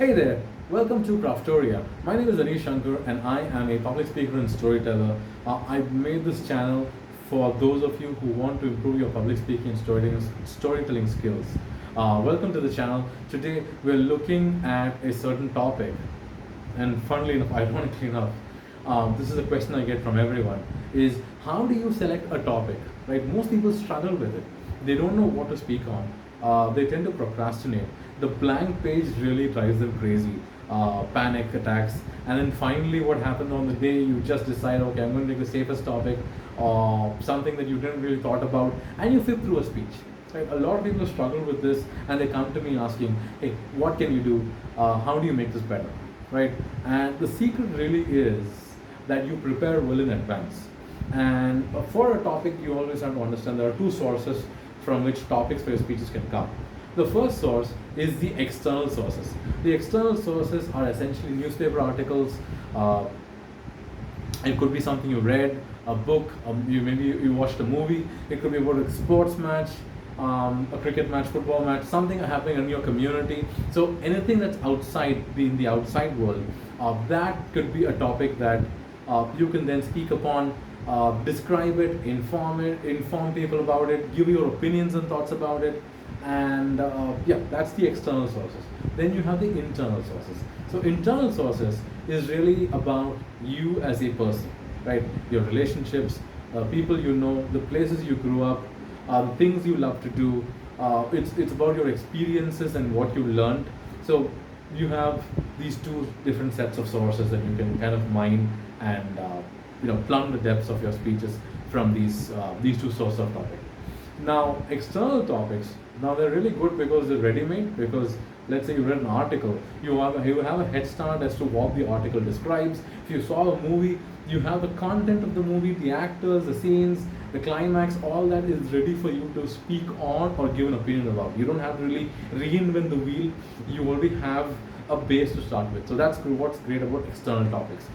Hey there, welcome to Craftoria. My name is Anish Shankar and I am a public speaker and storyteller. I've made this channel for those of you who want to improve your public speaking and storytelling skills. Welcome to the channel. Today we're looking at a certain topic, and funnily enough, ironically enough, this is a question I get from everyone, is how do you select a topic, right? Most people struggle with it. They don't know what to speak on. They tend to procrastinate. The blank page really drives them crazy. Panic attacks, and then finally what happens on the day, you just decide, okay, I'm going to take the safest topic or something that you didn't really thought about, and you flip through a speech. Right? A lot of people struggle with this, and they come to me asking, hey, what can you do? How do you make this better? Right? And the secret really is that you prepare well in advance. And for a topic, you always have to understand there are two sources from which topics for your speeches can come. The first source is the external sources. The external sources are essentially newspaper articles. It could be something you read, a book, maybe you watched a movie. It could be about a sports match, a cricket match, football match, something happening in your community. So anything that's outside, in the outside world, that could be a topic that you can then speak upon, describe it, inform people about it, give your opinions and thoughts about it. And yeah, that's the external sources. Then you have the internal sources. So internal sources is really about you as a person, right? Your relationships, people you know, the places you grew up, the things you love to do. It's about your experiences and what you learned. So you have these two different sets of sources that you can kind of mine and plumb the depths of your speeches from these two sources of topic. Now, external topics, now they're really good because they're ready-made, because let's say you read an article, you have a head start as to what the article describes. If you saw a movie, you have the content of the movie, the actors, the scenes, the climax, all that is ready for you to speak on or give an opinion about. You don't have to really reinvent the wheel. You already have a base to start with. So that's what's great about external topics.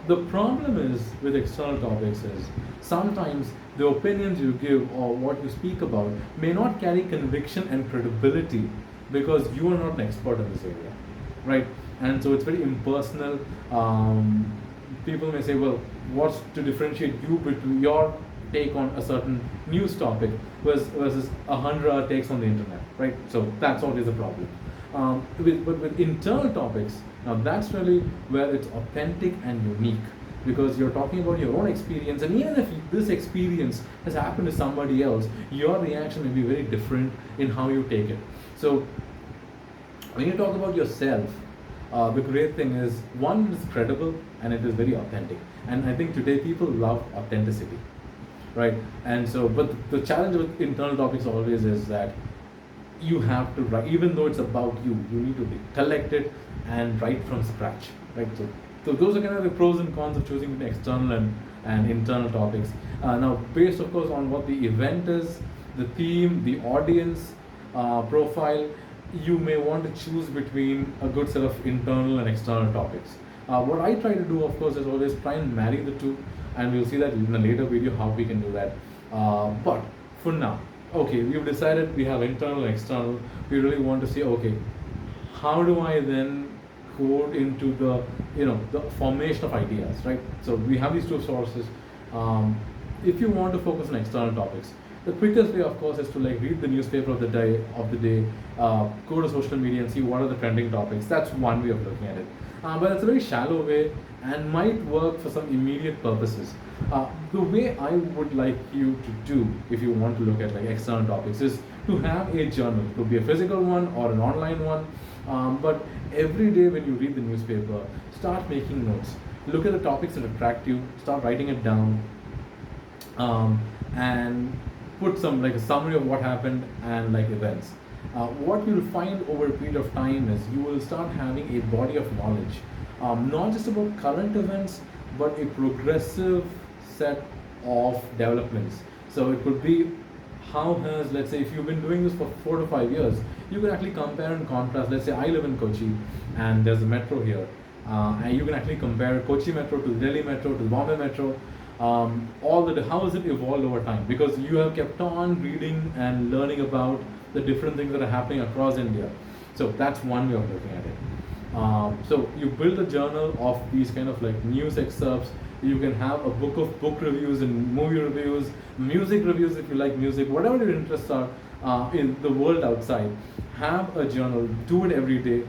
The problem is with external topics is sometimes the opinions you give or what you speak about may not carry conviction and credibility because you are not an expert in this area, right? And so it's very impersonal. People may say, well, what's to differentiate you between your take on a certain news topic versus 100 other takes on the internet, right? So that's always a problem. But with internal topics, now that's really where it's authentic and unique, because you're talking about your own experience, and even if this experience has happened to somebody else, your reaction may be very different in how you take it. So when you talk about yourself, the great thing is, one, is credible and it is very authentic. And I think today people love authenticity, right? And so, but the challenge with internal topics always is that you have to write, even though it's about you need to be collected and write from scratch, right? So those are kind of the pros and cons of choosing between external and internal topics. Now, based of course on what the event is, the theme, the audience profile, you may want to choose between a good set of internal and external topics. What I try to do, of course, is always try and marry the two, and we'll see that in a later video how we can do that. But for now, okay, we've decided we have internal and external. We really want to see, okay, how do I then go into the formation of ideas, right? So we have these two sources. If you want to focus on external topics, the quickest way, of course, is to read the newspaper of the day, go to social media and see what are the trending topics. That's one way of looking at it. But it's a very shallow way and might work for some immediate purposes. The way I would like you to do, if you want to look at external topics, is to have a journal. It could be a physical one or an online one. But every day when you read the newspaper, start making notes. Look at the topics that attract you, start writing it down, and put some a summary of what happened and events. What you'll find over a period of time is you will start having a body of knowledge, not just about current events, but a progressive set of developments. So it could be, how has, let's say, if you've been doing this for 4 to 5 years, you can actually compare and contrast. Let's say I live in Kochi and there's a metro here, and you can actually compare Kochi metro to the Delhi metro to the Bombay metro. How has it evolved over time, because you have kept on reading and learning about the different things that are happening across India. So that's one way of looking at it. So you build a journal of these kind of like news excerpts. You can have a book of book reviews and movie reviews, music reviews if you like music, whatever your interests are in the world outside. Have a journal, do it every day.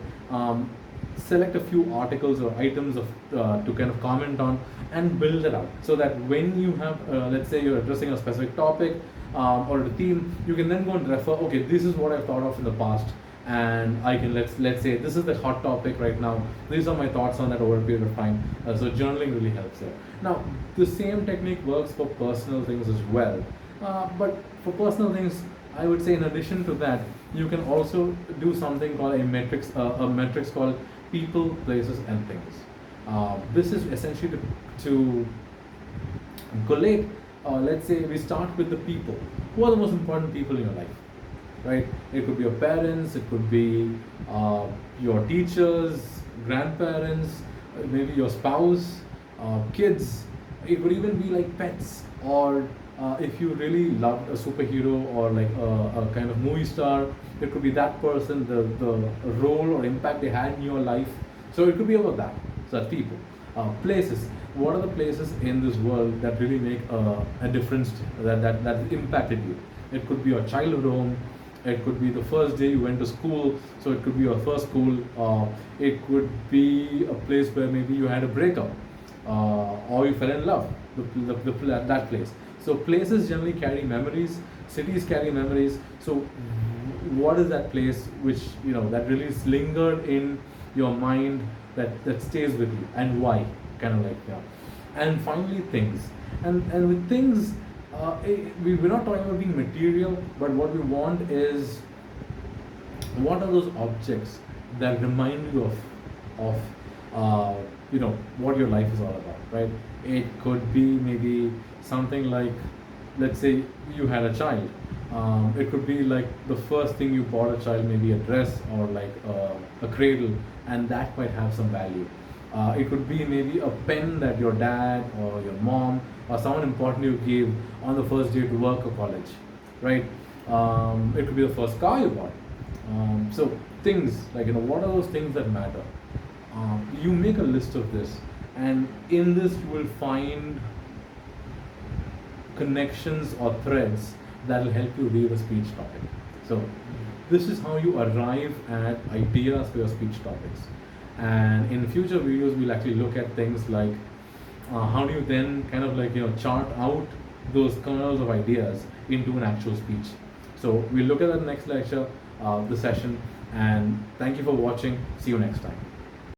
Select a few articles or items to kind of comment on and build it out so that when you have, let's say you're addressing a specific topic or a theme, you can then go and refer, okay, this is what I've thought of in the past, and I can let's say this is the hot topic right now. These are my thoughts on that over a period of time. So journaling really helps there. Now the same technique works for personal things as well, but for personal things, I would say in addition to that, you can also do something called a metrics called people, places, and things. This is essentially to collate. Let's say we start with the people. Who are the most important people in your life? Right? It could be your parents, it could be your teachers, grandparents, maybe your spouse, kids. It could even be like pets, or if you really loved a superhero or like a kind of movie star, it could be that person, the role or impact they had in your life. So it could be about that. So that's people. Places. What are the places in this world that really make a difference, that impacted you? It could be your childhood home. It could be the first day you went to school, so it could be your first school. It could be a place where maybe you had a breakup, or you fell in love. That place. So places generally carry memories. Cities carry memories. So what is that place which that really is lingered in your mind, that stays with you, and why? Kind of like, yeah. And finally, things. And with things, we're not talking about being material, but what we want is, what are those objects that remind you of what your life is all about, right? It could be maybe something like, let's say you had a child. It could be like the first thing you bought a child, maybe a dress or like a cradle, and that might have some value. It could be maybe a pen that your dad or your mom or someone important you gave on the first day to work or college, right? It could be the first car you bought. So things like, what are those things that matter? You make a list of this, and in this you will find connections or threads that will help you read a speech topic. So this is how you arrive at ideas for your speech topics. And in future videos, we'll actually look at things like how do you then kind of like chart out those kernels of ideas into an actual speech. So we'll look at that next lecture, the session, and thank you for watching. See you next time.